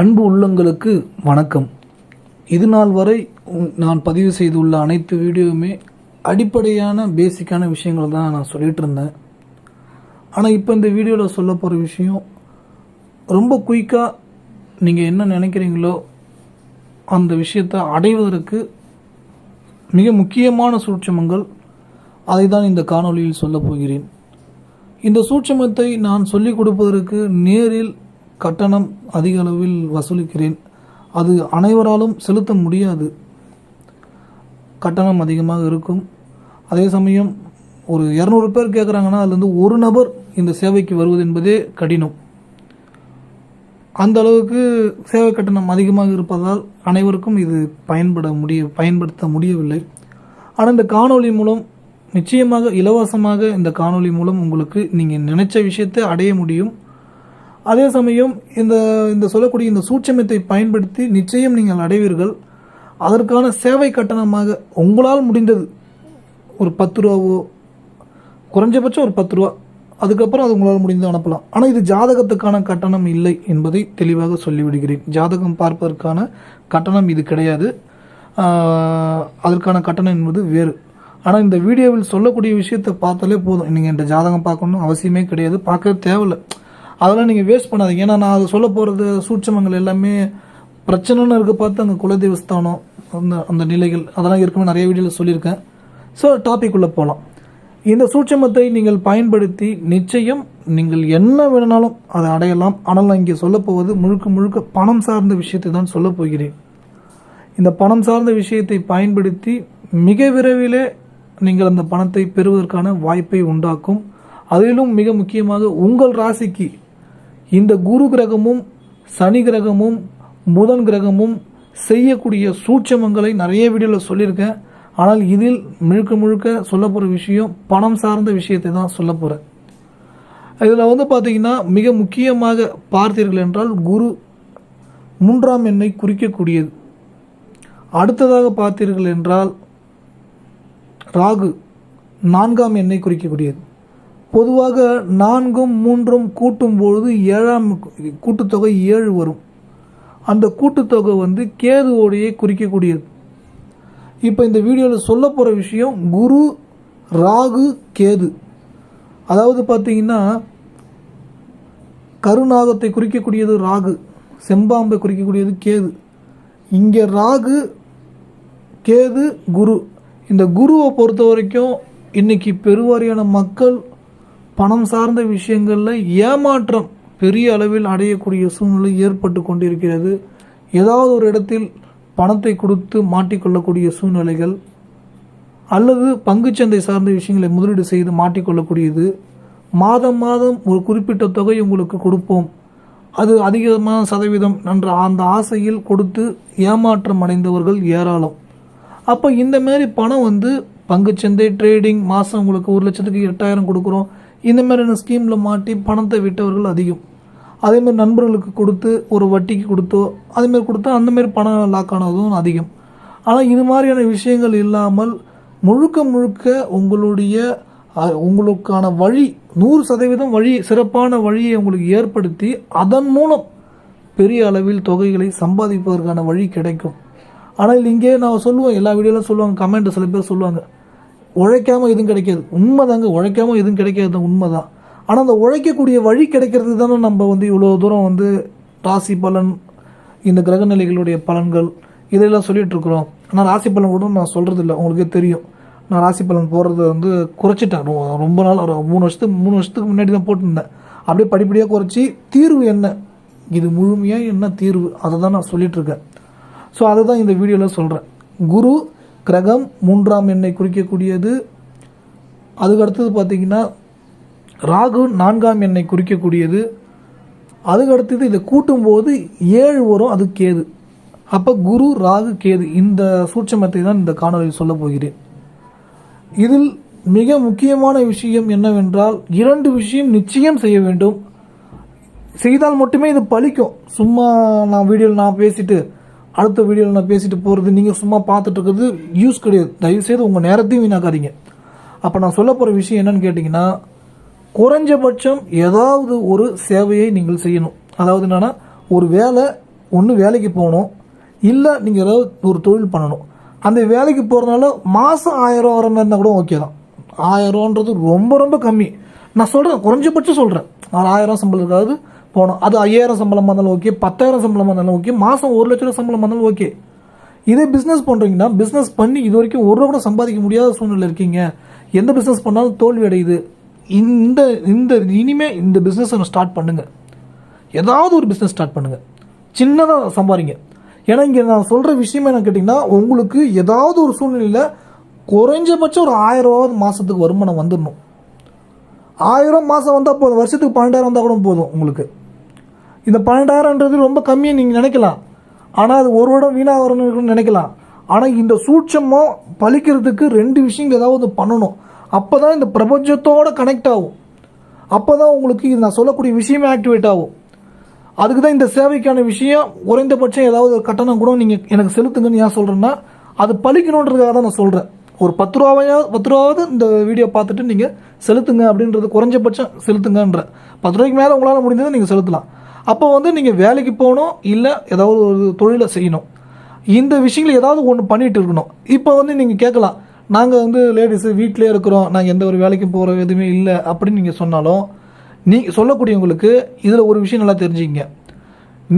அன்பு உள்ளங்களுக்கு வணக்கம். இது நாள் வரை நான் பதிவு செய்துள்ள அனைத்து வீடியோவுமே அடிப்படையான பேசிக்கான விஷயங்கள் தான் நான் சொல்லிகிட்டு இருந்தேன். ஆனால் இப்போ இந்த வீடியோவில் சொல்ல போகிற விஷயம் ரொம்ப குயிக்காக நீங்கள் என்ன நினைக்கிறீங்களோ அந்த விஷயத்தை அடைவதற்கு மிக முக்கியமான சூட்சமங்கள், அதை தான் இந்த காணொளியில் சொல்லப் போகிறேன். இந்த சூட்சமத்தை நான் சொல்லிக் கொடுப்பதற்கு நேரில் கட்டணம் அதிக அளவில் வசூலிக்கிறேன். அது அனைவராலும் செலுத்த முடியாது, கட்டணம் அதிகமாக இருக்கும். அதே சமயம் ஒரு 200 பேர் கேட்குறாங்கன்னா அதுலேருந்து ஒரு நபர் இந்த சேவைக்கு வருவது என்பதே கடினம். அந்த அளவுக்கு சேவை கட்டணம் அதிகமாக இருப்பதால் அனைவருக்கும் இது பயன்படுத்த முடியவில்லை. ஆனால் இந்த காணொளி மூலம் நிச்சயமாக இலவசமாக இந்த காணொளி மூலம் உங்களுக்கு நீங்கள் நினைச்ச விஷயத்தை அடைய முடியும். அதே சமயம் இந்த சொல்லக்கூடிய இந்த சூட்சமத்தை பயன்படுத்தி நிச்சயம் நீங்கள் அடைவீர்கள். அதற்கான சேவை கட்டணமாக உங்களால் முடிந்தது ஒரு 10 ரூபாவோ, குறைஞ்சபட்சம் ஒரு 10 ரூபா, அதுக்கப்புறம் அது உங்களால் முடிந்து அனுப்பலாம். ஆனால் இது ஜாதகத்துக்கான கட்டணம் இல்லை என்பதை தெளிவாக சொல்லிவிடுகிறேன். ஜாதகம் பார்ப்பதற்கான கட்டணம் இது கிடையாது. அதற்கான கட்டணம் என்பது வேறு. ஆனால் இந்த வீடியோவில் சொல்லக்கூடிய விஷயத்தை பார்த்தாலே போதும். நீங்கள் இந்த ஜாதகம் பார்க்கணும் அவசியமே கிடையாது, பார்க்கவே தேவையில்லை. அதெல்லாம் நீங்கள் வேஸ்ட் பண்ணாதீங்க. ஏன்னா நான் அதை சொல்ல போகிறது சூட்சமங்கள் எல்லாமே பிரச்சனைன்னு இருக்க பார்த்து அங்கே குலதெய்வஸ்தானம் அந்த நிலைகள் அதெல்லாம் ஏற்கனவே நிறைய வீடியோவில் சொல்லியிருக்கேன். ஸோ டாபிக் உள்ள போகலாம். இந்த சூட்சமத்தை நீங்கள் பயன்படுத்தி நிச்சயம் நீங்கள் என்ன வேணுனாலும் அதை அடையலாம். ஆனால் நான் இங்கே சொல்லப்போவது முழுக்க பணம் சார்ந்த விஷயத்தை தான் சொல்லப் போகிறேன். இந்த பணம் சார்ந்த விஷயத்தை பயன்படுத்தி மிக விரைவிலே நீங்கள் அந்த பணத்தை பெறுவதற்கான வாய்ப்பை உண்டாக்கும். அதிலும் மிக முக்கியமாக உங்கள் ராசிக்கு இந்த குரு கிரகமும் சனி கிரகமும் புதன் கிரகமும் செய்யக்கூடிய சூட்சமங்களை நிறைய வீடியோவில் சொல்லியிருக்கேன். ஆனால் இதில் முழுக்க சொல்ல போகிற விஷயம் பணம் சார்ந்த விஷயத்தை தான் சொல்ல போகிறேன். இதில் பார்த்தீங்கன்னா மிக முக்கியமாக பார்த்தீர்கள் என்றால் குரு 3ஆம் எண்ணை குறிக்கக்கூடியது. அடுத்ததாக பார்த்தீர்கள் என்றால் ராகு 4ஆம் எண்ணை குறிக்கக்கூடியது. பொதுவாக 4ம் 3ம் கூட்டும்பொழுது 7ஆம் கூட்டுத்தொகை 7 வரும். அந்த கூட்டுத்தொகை கேதுவோடையே குறிக்கக்கூடியது. இப்போ இந்த வீடியோவில் சொல்ல போகிற விஷயம் குரு ராகு கேது. அதாவது பார்த்தீங்கன்னா கருநாகத்தை குறிக்கக்கூடியது ராகு, செம்பாம்பை குறிக்கக்கூடியது கேது. இங்கே ராகு கேது குரு. இந்த குருவை பொறுத்த வரைக்கும் இன்னைக்கு பெருவாரியான மக்கள் பணம் சார்ந்த விஷயங்களில் ஏமாற்றம் பெரிய அளவில் அடையக்கூடிய சூழ்நிலை ஏற்பட்டு கொண்டிருக்கிறது. ஏதாவது ஒரு இடத்தில் பணத்தை கொடுத்து மாட்டிக்கொள்ளக்கூடிய சூழ்நிலைகள், அல்லது பங்குச்சந்தை சார்ந்த விஷயங்களை முதலீடு செய்து மாட்டிக்கொள்ளக்கூடியது. மாதம் ஒரு குறிப்பிட்ட தொகை உங்களுக்கு கொடுப்போம், அது அதிகமான சதவீதம் என்ற அந்த ஆசையில் கொடுத்து ஏமாற்றம் அடைந்தவர்கள் ஏராளம். அப்போ இந்த மாதிரி பணம் பங்குச்சந்தை ட்ரேடிங் மாதம் உங்களுக்கு 1 லட்சத்துக்கு 8,000 கொடுக்குறோம், இந்த மாதிரியான ஸ்கீமில் மாட்டி பணத்தை விட்டவர்கள் அதிகம். அதேமாதிரி நண்பர்களுக்கு கொடுத்து ஒரு வட்டிக்கு கொடுத்தோ அதேமாதிரி கொடுத்தா அந்தமாரி பணம் லாக் ஆனதும் அதிகம். ஆனால் இது மாதிரியான விஷயங்கள் இல்லாமல் முழுக்க உங்களுக்கான வழி 100% வழி, சிறப்பான வழியை உங்களுக்கு ஏற்படுத்தி அதன் மூலம் பெரிய அளவில் தொகைகளை சம்பாதிப்பதற்கான வழி கிடைக்கும். ஆனால் இங்கே நான் சொல்லுவேன், எல்லா வீடியோலாம் சொல்லுவாங்க, கமெண்ட் சில பேர் சொல்லுவாங்க உழைக்காமல் எதுவும் கிடைக்காது. உண்மைதாங்க, உழைக்காமல் எதுவும் கிடைக்காது உண்மைதான். ஆனால் அந்த உழைக்கக்கூடிய வழி கிடைக்கிறது தானே நம்ம இவ்வளோ தூரம் ராசி பலன், இந்த கிரகநிலைகளுடைய பலன்கள் இதெல்லாம் சொல்லிகிட்டு இருக்கிறோம். ஆனால் ராசி பலன் கூட நான் சொல்கிறது இல்லை, உங்களுக்கே தெரியும். நான் ராசி பலன் போடுறது குறைச்சிட்டேன். ரொம்ப நாள் ஒரு 3 வருஷத்துக்கு முன்னாடி தான் போட்டிருந்தேன். அப்படியே படிப்படியாக குறைச்சி தீர்வு என்ன, இது முழுமையாக என்ன தீர்வு, அதை தான் நான் சொல்லிகிட்ருக்கேன். ஸோ அதை தான் இந்த வீடியோவில் சொல்கிறேன். குரு கிரகம் 3ஆம் எண்ணை குறிக்கக்கூடியது. அதுக்கு அடுத்தது பார்த்திங்கன்னா ராகு 4ஆம் எண்ணை குறிக்கக்கூடியது. அதுக்கு அடுத்தது இதை கூட்டும்போது 7 வரும், அது கேது. அப்போ குரு ராகு கேது, இந்த சூட்சமத்தை தான் இந்த காணொலியில் சொல்ல போகிறேன். இதில் மிக முக்கியமான விஷயம் என்னவென்றால் 2 விஷயம் நிச்சயம் செய்ய வேண்டும். செய்தால் மட்டுமே இது பலிக்கும். சும்மா நான் பேசிட்டு அடுத்த வீடியோவில் நான் பேசிட்டு போகிறது, நீங்கள் சும்மா பார்த்துட்டு இருக்கிறது யூஸ் கிடையாது. தயவுசெய்து உங்கள் நேரத்தையும் வீணாக்காதீங்க. அப்போ நான் சொல்ல போகிற விஷயம் என்னன்னு கேட்டிங்கன்னா, குறைஞ்சபட்சம் ஏதாவது ஒரு சேவையை நீங்கள் செய்யணும். அதாவது என்னன்னா, ஒரு வேலை ஒன்று வேலைக்கு போகணும், இல்லை நீங்கள் ஏதாவது ஒரு தொழில் பண்ணணும். அந்த வேலைக்கு போகிறதுனால மாதம் 1000 வர மாதிரினா கூட ஓகே தான். 1000ன்றது ரொம்ப ரொம்ப கம்மி. நான் சொல்கிறேன், குறைஞ்சபட்சம் சொல்கிறேன். 1000 சம்பளம் இருக்காது போகணும். அது 5000 சம்பளமாக இருந்தாலும் ஓகே, 10,000 சம்பளமாக இருந்தாலும் ஓகே, மாதம் 1 லட்ச ரூபா சம்பளமாக இருந்தாலும் ஓகே. இதே பிஸ்னஸ் பண்ணுறீங்கன்னா, பிஸ்னஸ் பண்ணி இது வரைக்கும் 1 ரூபா கூட சம்பாதிக்க முடியாத சூழ்நிலை இருக்கீங்க, எந்த பிஸ்னஸ் பண்ணாலும் தோல்வி அடையுது, இனிமேல் இந்த பிஸ்னஸை ஸ்டார்ட் பண்ணுங்கள். ஏதாவது ஒரு பிஸ்னஸ் ஸ்டார்ட் பண்ணுங்கள், சின்னதாக சம்பாதிங்க. ஏன்னா இங்கே நான் சொல்கிற விஷயமே என்ன கேட்டிங்கன்னா, உங்களுக்கு ஏதாவது ஒரு சூழ்நிலையில் குறைஞ்சபட்சம் ஒரு 1000 ரூபாவது மாதத்துக்கு வருமானம் வந்துடணும். 1000 மாதம் வந்தால் போதும், வருஷத்துக்கு 12,000 வந்தால் கூட போதும் உங்களுக்கு. இந்த 12,000ன்றது ரொம்ப கம்மியாக நீங்கள் நினைக்கலாம், ஆனால் அது ஒரு வருடம் வீணாக வரணும்னு நினைக்கலாம். ஆனால் இந்த சூட்சமாக பழிக்கிறதுக்கு 2 விஷயங்கள் ஏதாவது பண்ணணும். அப்போ தான் இந்த பிரபஞ்சத்தோடு கனெக்ட் ஆகும். அப்போ தான் உங்களுக்கு இது நான் சொல்லக்கூடிய விஷயமே ஆக்டிவேட் ஆகும். அதுக்கு தான் இந்த சேவைக்கான விஷயம் குறைந்தபட்சம் ஏதாவது ஒரு கட்டணம் கூட நீங்கள் எனக்கு செலுத்துங்கன்னு ஏன் சொல்கிறேன்னா, அது பழிக்கணுன்றதுக்காக தான் நான் சொல்கிறேன். ஒரு 10 ரூபாவது இந்த வீடியோ பார்த்துட்டு நீங்கள் செலுத்துங்க அப்படின்றது, குறைஞ்சபட்சம் செலுத்துங்கன்ற. 10 ரூபாய்க்கு மேலே உங்களால் முடிஞ்சதை நீங்கள் செலுத்தலாம். அப்போ நீங்கள் வேலைக்கு போகணும், இல்லை ஏதாவது ஒரு தொழிலை செய்யணும். இந்த விஷயங்கள் ஏதாவது ஒன்று பண்ணிகிட்டு இருக்கணும். இப்போ நீங்கள் கேட்கலாம், நாங்கள் லேடிஸு வீட்டிலே இருக்கிறோம், நாங்கள் எந்த ஒரு வேலைக்கு போகிற எதுவுமே இல்லை அப்படின்னு நீங்கள் சொன்னாலும், நீங்கள் சொல்லக்கூடியவங்களுக்கு இதில் ஒரு விஷயம் நல்லா தெரிஞ்சுக்கிங்க.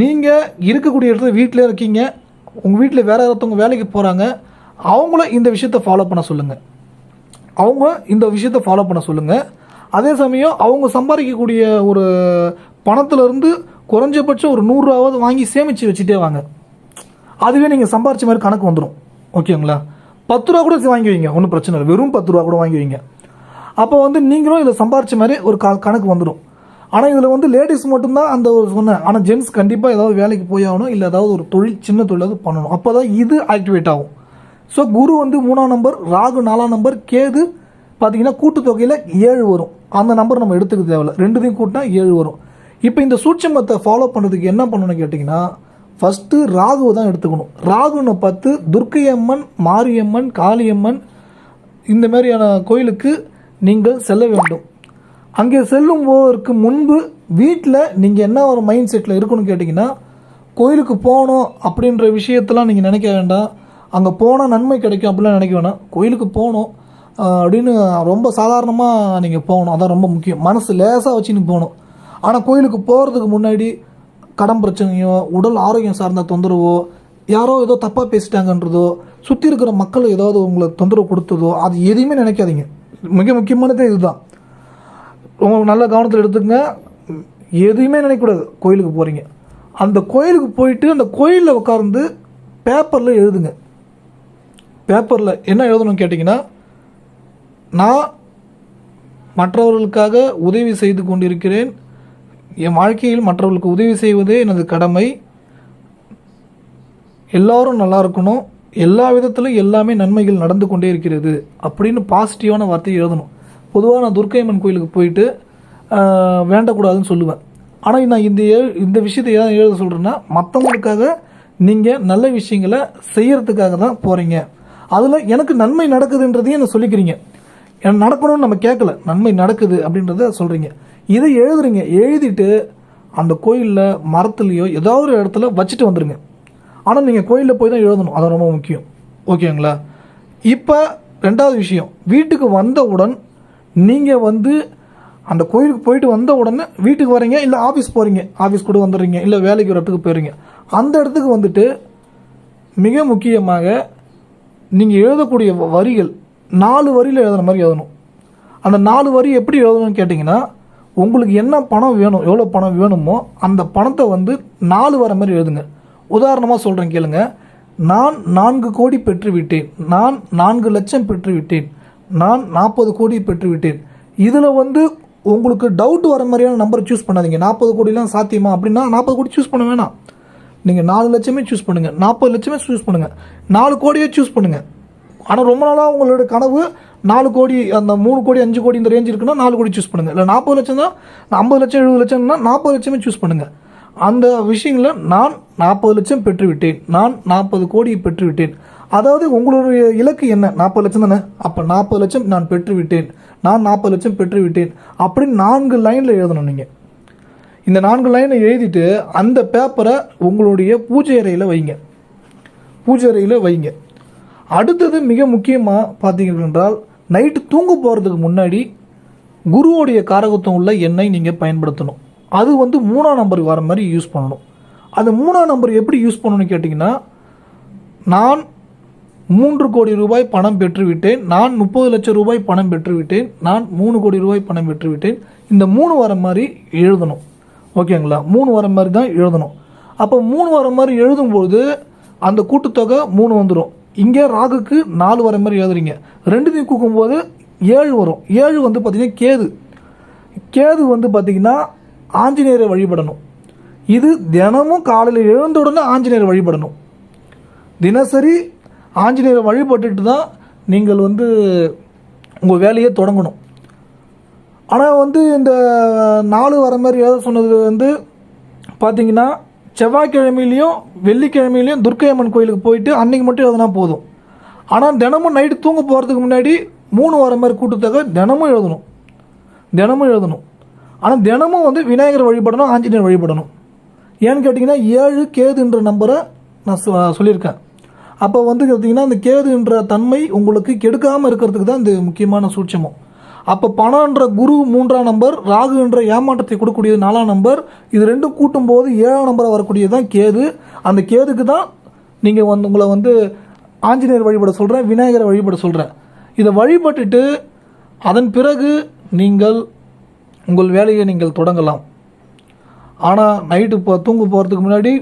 நீங்கள் இருக்கக்கூடிய இடத்துல வீட்டிலே இருக்கீங்க, உங்கள் வீட்டில் வேறு ஒருத்தவங்க வேலைக்கு போகிறாங்க, அவங்கள இந்த விஷயத்தை ஃபாலோ பண்ண சொல்லுங்கள். அதே சமயம் அவங்க சம்பாதிக்கக்கூடிய ஒரு பணத்திலேருந்து குறைஞ்சபட்சம் ஒரு 100 ரூபாவது வாங்கி சேமித்து வச்சுட்டே வாங்க. அதுவே நீங்கள் சம்பாரிச்ச மாதிரி கணக்கு வந்துடும். ஓகேங்களா? 10 ரூபா கூட வாங்கி வைங்க, ஒன்றும் பிரச்சனை இல்லை. வெறும் 10 ரூபா கூட வாங்கி வைங்க. அப்போ நீங்களும் இதில் சம்பாரிச்ச மாதிரி ஒரு கணக்கு வந்துடும். ஆனால் இதில் லேடிஸ் மட்டும்தான் அந்த ஒரு சொன்னேன். ஆனால் ஜென்ட்ஸ் கண்டிப்பாக ஏதாவது வேலைக்கு போய் ஆகணும், இல்லை ஏதாவது ஒரு தொழில், சின்ன தொழிலாவது பண்ணணும். அப்போ தான் இது ஆக்டிவேட் ஆகும். ஸோ குரு 3ஆம் நம்பர், ராகு 4ஆம் நம்பர், கேது பார்த்தீங்கன்னா கூட்டுத்தொகையில் 7 வரும். அந்த நம்பர் நம்ம எடுத்துக்க தேவையில்ல, 2த்தையும் கூட்டினா 7 வரும். இப்போ இந்த சூட்சமத்தை ஃபாலோ பண்ணுறதுக்கு என்ன பண்ணணும்னு கேட்டிங்கன்னா, ஃபஸ்ட்டு ராகுவை தான் எடுத்துக்கணும். ராகுன்னு பார்த்து துர்க்கையம்மன், மாரியம்மன், காளியம்மன் இந்த மாதிரியான கோயிலுக்கு நீங்கள் செல்ல வேண்டும். அங்கே செல்லும் போதற்கு முன்பு வீட்டில் நீங்கள் என்ன ஒரு மைண்ட் செட்டில் இருக்கணும்னு கேட்டிங்கன்னா, கோயிலுக்கு போகணும் அப்படின்ற விஷயத்தெல்லாம் நீங்கள் நினைக்க வேண்டாம். அங்கே போனால் நன்மை கிடைக்கும் அப்படிலாம் நினைக்க வேணாம். கோயிலுக்கு போகணும் அப்படின்னு ரொம்ப சாதாரணமாக நீங்கள் போகணும், அதான் ரொம்ப முக்கியம். மனசு லேசாக வச்சுன்னு போகணும். ஆனால் கோயிலுக்கு போகிறதுக்கு முன்னாடி கடன் பிரச்சனையோ, உடல் ஆரோக்கியம் சார்ந்த தொந்தரவோ, யாரோ ஏதோ தப்பாக பேசிட்டாங்கன்றதோ, சுற்றி இருக்கிற மக்கள் ஏதாவது உங்களை தொந்தரவு கொடுத்ததோ, அது எதையுமே நினைக்காதீங்க. மிக முக்கியமானதே இதுதான். உங்களுக்கு நல்ல கவனத்தில் எடுத்துக்கங்க. எதுவுமே நினைக்கக்கூடாது. கோயிலுக்கு போகிறீங்க, அந்த கோயிலுக்கு போயிட்டு அந்த கோயிலில் உட்கார்ந்து பேப்பரில் எழுதுங்க. பேப்பரில் என்ன எழுதணும்னு கேட்டிங்கன்னா, நான் மற்றவர்களுக்காக உதவி செய்து கொண்டிருக்கிறேன், என் வாழ்க்கையில் மற்றவர்களுக்கு உதவி செய்வதே எனது கடமை, எல்லாரும் நல்லா இருக்கணும், எல்லா விதத்திலும் எல்லாமே நன்மைகள் நடந்து கொண்டே இருக்கிறது அப்படின்னு பாசிட்டிவான வார்த்தையை எழுதணும். பொதுவாக நான் துர்க்கையம்மன் கோயிலுக்கு போயிட்டு வேண்டக்கூடாதுன்னு சொல்லுவேன். ஆனால் நான் இந்த விஷயத்தை ஏன் எழுத சொல்கிறேன்னா, மற்றவங்களுக்காக நீங்கள் நல்ல விஷயங்களை செய்கிறதுக்காக தான் போகிறீங்க. அதில் எனக்கு நன்மை நடக்குதுன்றதையும் என்ன சொல்லிக்கிறீங்க. எனக்கு நடக்கணும்னு நம்ம கேட்கல, நன்மை நடக்குது அப்படின்றத சொல்கிறீங்க. இதை எழுதுறீங்க. எழுதிட்டு அந்த கோயிலில் மரத்துலேயோ ஏதாவது ஒரு இடத்துல வச்சுட்டு வந்துடுங்க. ஆனால் நீங்கள் கோயிலில் போய் தான் எழுதணும், அது ரொம்ப முக்கியம். ஓகேங்களா? இப்போ 2வது விஷயம், வீட்டுக்கு வந்தவுடன் நீங்கள் அந்த கோயிலுக்கு போயிட்டு வந்த உடனே வீட்டுக்கு வரீங்க, இல்லை ஆஃபீஸ் போகிறீங்க, ஆஃபீஸ் கூட வந்துடுறீங்க, இல்லை வேலைக்கு ஒரு இடத்துக்கு போயிடுறீங்க. அந்த இடத்துக்கு மிக முக்கியமாக நீங்கள் எழுதக்கூடிய வரிகள் 4 வரியில் எழுதுன மாதிரி எழுதணும். அந்த 4 வரி எப்படி எழுதணும்னு கேட்டிங்கன்னா, உங்களுக்கு என்ன பணம் வேணும், எவ்வளோ பணம் வேணுமோ அந்த பணத்தை 4 வர மாதிரி எழுதுங்க. உதாரணமாக சொல்கிறேன் கேளுங்க. நான் 4 கோடி பெற்றுவிட்டேன், நான் 4 லட்சம் பெற்றுவிட்டேன், நான் 40 கோடி பெற்றுவிட்டேன். இதில் உங்களுக்கு டவுட் வர மாதிரியான நம்பரை சூஸ் பண்ணாதீங்க. 40 கோடிலாம் சாத்தியமா அப்படின்னா 40 கோடி சூஸ் பண்ண வேணாம். நீங்கள் 4 லட்சமே சூஸ் பண்ணுங்கள், 40 லட்சமே சூஸ் பண்ணுங்கள், 4 கோடியே சூஸ் பண்ணுங்கள். ஆனால் ரொம்ப நாளாக உங்களோட கனவு 4 கோடி, அந்த 3 கோடி 5 கோடி இந்த ரேஞ்ச் இருக்குன்னா 4 கோடி சூஸ் பண்ணுங்கள். இல்லை 40 லட்சம் தான், 50 லட்சம் 70 லட்சம்னா 40 லட்சமே சூஸ் பண்ணுங்கள். அந்த விஷயங்களில் நான் 40 லட்சம் பெற்றுவிட்டேன், நான் 40 கோடி பெற்றுவிட்டேன். அதாவது உங்களுடைய இலக்கு என்ன? 40 லட்சம் தானே? அப்போ 40 லட்சம் நான் பெற்றுவிட்டேன், நான் 40 லட்சம் பெற்றுவிட்டேன் அப்படின்னு 4 லைனில் எழுதணும். நீங்கள் இந்த 4 லைனை எழுதிட்டு அந்த பேப்பரை உங்களுடைய பூஜை அறையில் வைங்க. பூஜை அறையில் வைங்க. அடுத்தது மிக முக்கியமாக பார்த்தீங்க என்றால், நைட்டு தூங்க போகிறதுக்கு முன்னாடி குருவோடைய காரகத்துவம் உள்ள எண்ணெய் நீங்கள் பயன்படுத்தணும். அது 3ஆம் நம்பருக்கு வர மாதிரி யூஸ் பண்ணணும். அந்த 3ஆம் நம்பர் எப்படி யூஸ் பண்ணணும்னு கேட்டிங்கன்னா, நான் 3 கோடி ரூபாய் பணம் பெற்றுவிட்டேன், நான் 30 லட்சம் ரூபாய் பணம் பெற்றுவிட்டேன், நான் 3 கோடி ரூபாய் பணம் பெற்றுவிட்டேன், இந்த 3 வர மாதிரி எழுதணும். ஓகேங்களா? 3 வர மாதிரி தான் எழுதணும். அப்போ 3 வர மாதிரி எழுதும்போது அந்த கூட்டுத்தொகை 3 வந்துடும். இங்கே ராகுக்கு 4 வர மாதிரி எழுதுறீங்க. 2த்தையும் கூக்கும்போது 7 வரும். 7 பார்த்தீங்கன்னா கேது. கேது பார்த்தீங்கன்னா ஆஞ்சநேயரை வழிபடணும். இது தினமும் காலையில் எழுந்த உடனே ஆஞ்சநேயரை வழிபடணும். தினசரி ஆஞ்சநேயரை வழிபட்டுட்டு தான் நீங்கள் உங்கள் வேலையை தொடங்கணும். ஆனால் இந்த 4 வர மாதிரி எழுத சொன்னது பார்த்தீங்கன்னா, செவ்வாய்க்கிழமையிலையும் வெள்ளிக்கிழமையிலையும் துர்க்கை அம்மன் கோயிலுக்கு போயிட்டு அன்றைக்கி மட்டும் எழுதுனா போதும். ஆனால் தினமும் நைட்டு தூங்க போகிறதுக்கு முன்னாடி 3 வர மாதிரி கூட்டுத்தொகை தினமும் எழுதணும். ஆனால் தினமும் விநாயகர் வழிபடணும், ஆஞ்சநேயர் வழிபடணும். ஏன்னு கேட்டிங்கன்னா 7 கேதுன்ற நம்பரை நான் சொல்லியிருக்கேன். அப்போ கேட்டிங்கன்னா அந்த கேதுன்ற தன்மை உங்களுக்கு கெடுக்காமல் இருக்கிறதுக்கு தான் இந்த முக்கியமான சூட்சமம். அப்போ பணம்ன்ற குரு 3ஆம் நம்பர், ராகுன்ற ஏமாற்றத்தை கொடுக்கக்கூடியது 4ஆம் நம்பர், இது ரெண்டும் கூட்டும்போது 7ஆம் நம்பரை வரக்கூடியது தான் கேது. அந்த கேதுக்கு தான் நீங்கள் உங்களை ஆஞ்சநேயர் வழிபட சொல்கிறேன், விநாயகரை வழிபட சொல்கிறேன். இதை வழிபட்டுட்டு அதன் பிறகு நீங்கள் உங்கள் வேலையை நீங்கள் தொடங்கலாம். ஆனால் நைட்டு தூங்க போகிறதுக்கு முன்னாடி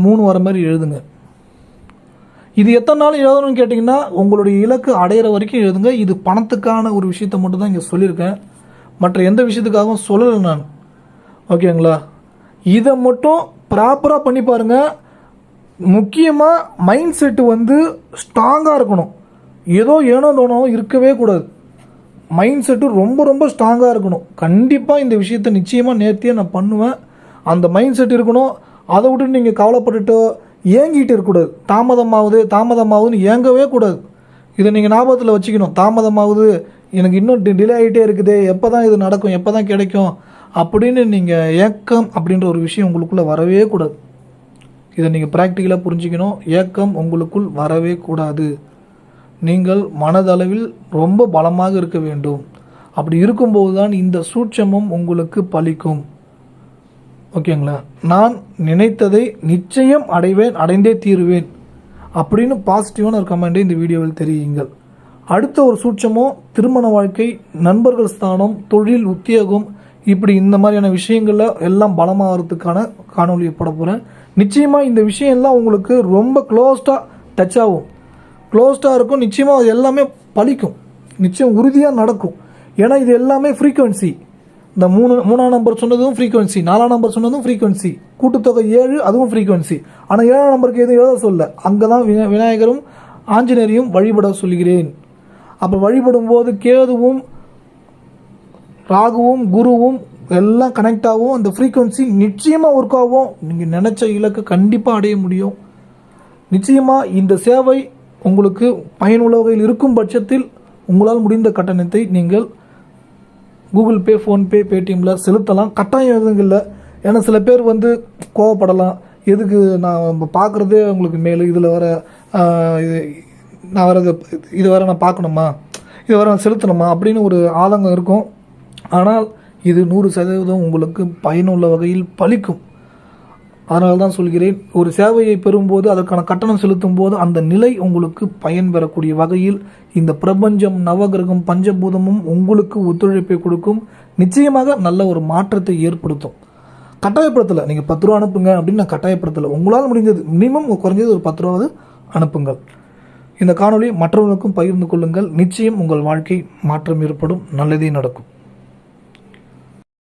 3 வர மாதிரி எழுதுங்க. இது எத்தனை நாள் எழுதணும்னு கேட்டிங்கன்னா, உங்களுடைய இலக்கு அடையிற வரைக்கும் எழுதுங்க. இது பணத்துக்கான ஒரு விஷயத்தை மட்டும் தான் இங்கே சொல்லியிருக்கேன், மற்ற எந்த விஷயத்துக்காகவும் சொல்லலை நான். ஓகேங்களா? இதை மட்டும் ப்ராப்பராக பண்ணி பாருங்கள். முக்கியமாக மைண்ட் செட்டு ஸ்ட்ராங்காக இருக்கணும். ஏனோ தோணோ இருக்கவே கூடாது. மைண்ட் செட்டு ரொம்ப ரொம்ப ஸ்ட்ராங்காக இருக்கணும். கண்டிப்பாக இந்த விஷயத்தை நிச்சயமாக நேர்த்தியாக நான் பண்ணுவேன். அந்த மைண்ட் செட் இருக்கணும். அதை விட்டு நீங்கள் கவலைப்பட்டுட்டோ ஏங்கிட்டு இருக்கக்கூடாது. தாமதமாகுதுன்னு ஏங்கவே கூடாது. இதை நீங்கள் ஞாபகத்தில் வச்சுக்கணும். தாமதமாகுது, எனக்கு இன்னும் டிலே ஆகிட்டே இருக்குது, எப்போ தான் இது நடக்கும், எப்போ தான் கிடைக்கும் அப்படின்னு நீங்கள் ஏக்கம் அப்படின்ற ஒரு விஷயம் உங்களுக்குள்ளே வரவே கூடாது. இதை நீங்கள் ப்ராக்டிக்கலாக புரிஞ்சுக்கணும். ஏக்கம் உங்களுக்குள் வரவே கூடாது. நீங்கள் மனதளவில் ரொம்ப பலமாக இருக்க வேண்டும். அப்படி இருக்கும்போது தான் இந்த சூட்சமம் உங்களுக்கு பலிக்கும். ஓகேங்களா? நான் நினைத்ததை நிச்சயம் அடைவேன், அடைந்தே தீருவேன் அப்படின்னு பாசிட்டிவான ஒரு கமெண்டை இந்த வீடியோவில் தெரியுங்கள். அடுத்த ஒரு சூட்சமும் திருமண வாழ்க்கை, நண்பர்கள் ஸ்தானம், தொழில், உத்தியோகம், இப்படி இந்த மாதிரியான விஷயங்களில் எல்லாம் பலமாகிறதுக்கான காணொலியை போட போகிறேன். நிச்சயமாக இந்த விஷயம் எல்லாம் உங்களுக்கு ரொம்ப க்ளோஸ்டாக டச் ஆகும், க்ளோஸ்டாக இருக்கும். நிச்சயமாக அது எல்லாமே பலிக்கும், நிச்சயம் உறுதியாக நடக்கும். ஏன்னா இது எல்லாமே ஃப்ரீக்குவென்சி. இந்த 3ஆம் நம்பர் சொன்னதும் ஃப்ரீக்குவென்சி, 4ஆம் நம்பர் சொன்னதும் ஃப்ரீக்குவென்சி, கூட்டுத்தொகை 7 அதுவும் ஃப்ரீக்குவென்சி. ஆனால் 7ஆம் நம்பருக்கு எதுவும் எழுத சொல்ல, அங்கே தான் விநாயகரும் ஆஞ்சநேயரையும் வழிபட சொல்கிறேன். அப்போ வழிபடும் போது கேதுவும் ராகுவும் குருவும் எல்லாம் கனெக்ட் ஆகும். அந்த ஃப்ரீக்குவென்சி நிச்சயமாக ஒர்க் ஆகும். நீங்கள் நினச்ச இலக்கை கண்டிப்பாக அடைய முடியும். நிச்சயமாக இந்த சேவை உங்களுக்கு பயனுள்ள வகையில் இருக்கும் பட்சத்தில் உங்களால் முடிந்த கட்டணத்தை நீங்கள் கூகுள் பே, ஃபோன்பே, பேடிஎம்மில் செலுத்தலாம். கட்டாயம் எதுவும் இல்லை. ஏன்னா சில பேர் கோவப்படலாம், எதுக்கு நான் பார்க்குறதே உங்களுக்கு மேலே, இதில் வர நான் வர இது வர நான் பார்க்கணுமா, இது வர நான் செலுத்தணுமா அப்படின்னு ஒரு ஆதங்கம் இருக்கும். ஆனால் இது 100% உங்களுக்கு பயனுள்ள வகையில் பலிக்கும். அதனால தான் சொல்கிறேன், ஒரு சேவையை பெறும்போது அதற்கான கட்டணம் செலுத்தும் போது அந்த நிலை உங்களுக்கு பயன் பெறக்கூடிய வகையில் இந்த பிரபஞ்சம், நவகிரகம், பஞ்சபூதமும் உங்களுக்கு ஒத்துழைப்பை கொடுக்கும். நிச்சயமாக நல்ல ஒரு மாற்றத்தை ஏற்படுத்தும். கட்டாயப்படுத்தலை, நீங்கள் 10 ரூபா அனுப்புங்க அப்படின்னு நான் கட்டாயப்படுத்தலை. உங்களால் முடிஞ்சது மினிமம் குறைஞ்சது ஒரு 10 ரூபாவது அனுப்புங்கள். இந்த காணொளி மற்றவர்களுக்கும் பகிர்ந்து கொள்ளுங்கள். நிச்சயம் உங்கள் வாழ்க்கை மாற்றம் ஏற்படும், நல்லதே நடக்கும்.